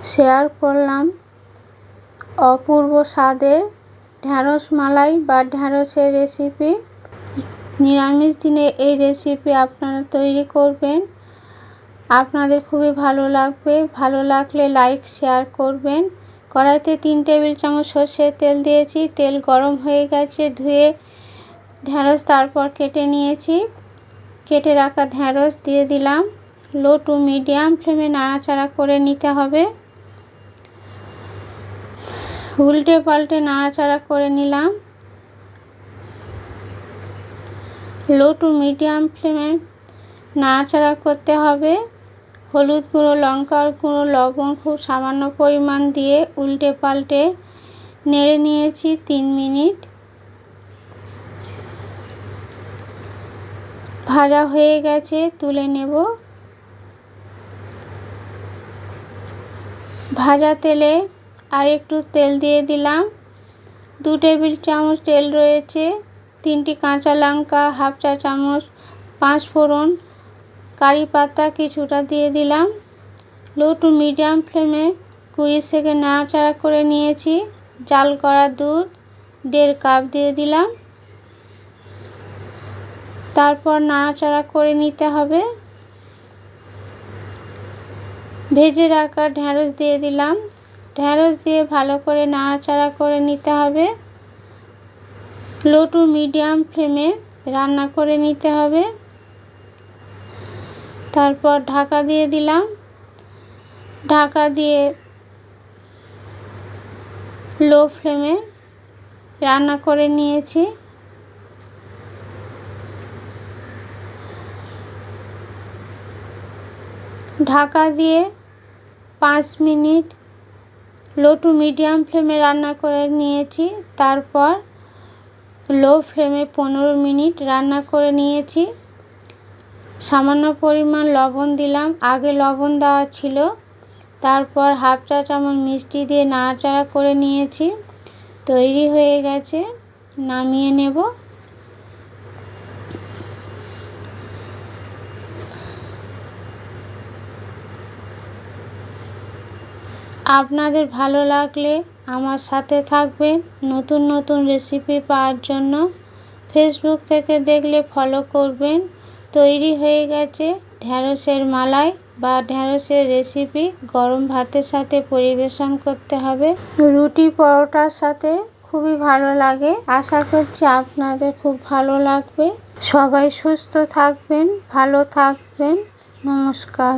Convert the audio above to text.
Share করলাম অপূর্ব স্বাদের ঢ্যাঁড়স মালাই বা ঢ্যাঁড়সের রেসিপি। নিরামিষ দিনে এই রেসিপি আপনারা তৈরি করবেন, আপনাদের খুবই ভালো লাগবে। ভালো লাগলে লাইক শেয়ার করবেন। কড়াইতে 3 টেবিল চামচ সর্ষের তেল দিয়েছি। তেল গরম হয়ে গেছে। ধুয়ে ঢ্যাঁড়স তারপর কেটে নিয়েছি। কেটে রাখা ঢ্যাঁড়স দিয়ে দিলাম। লো টু মিডিয়াম ফ্লেমে নাড়াচাড়া করে নিতে হবে। উল্টে পাল্টে নাড়াচাড়া করে নিলাম। লো টু মিডিয়াম ফ্লেমে নাড়াচাড়া করতে হবে। হলুদ গুঁড়ো, লঙ্কার গুঁড়ো, লবণ খুব সামান্য পরিমাণ দিয়ে উল্টে পাল্টে নেড়ে নিয়েছি 3 মিনিট। ভাজা হয়ে গেছে, তুলে নেব। ভাজা তেলে আর একটু তেল দিয়ে দিলাম। 2 টেবিল চামচ তেল রয়েছে। 3টি কাঁচা লঙ্কা, হাফ চা চামচ 5 ফোড়ন, কারি পাতা কিছুটা দিয়ে দিলাম। লো টু মিডিয়াম ফ্লেমে 20 সেকেন্ড নাড়াচাড়া করে নিয়েছি। জাল করা দুধ 1.5 কাপ দিয়ে দিলাম। তারপর নাড়াচাড়া করে নিতে হবে। ভেজে রাখা ঢ্যাঁড়স দিয়ে দিলাম। ঢ্যাঁড়স দিয়ে ভালো করে নাড়াচাড়া করে নিতে হবে। লো টু মিডিয়াম ফ্লেমে রান্না করে নিতে হবে। তারপর ঢাকা দিয়ে দিলাম। ঢাকা দিয়ে লো ফ্লেমে রান্না করে নিয়েছি। ঢাকা দিয়ে 5 মিনিট লো টু মিডিয়াম ফ্লেমে রান্না করে নিয়েছি। তারপর লো ফ্লেমে 15 মিনিট রান্না করে নিয়েছি। সামান্য পরিমাণ লবণ দিলাম, আগে লবণ দেওয়া ছিল। তারপর হাফ চা চামচ মিষ্টি দিয়ে নাড়াচাড়া করে নিয়েছি। তৈরি হয়ে গেছে, নামিয়ে নেব। আপনাদের ভালো লাগলে আমার সাথে থাকবেন নতুন নতুন রেসিপি পাওয়ার জন্য। ফেসবুক থেকে দেখলে ফলো করবেন। তৈরি হয়ে গেছে ঢ্যাঁড়সের মালাই বা ঢ্যাঁড়সের রেসিপি। গরম ভাতের সাথে পরিবেশন করতে হবে। রুটি পরোটার সাথে খুবই ভালো লাগে। আশা করছি আপনাদের খুব ভালো লাগবে। সবাই সুস্থ থাকবেন, ভালো থাকবেন। নমস্কার।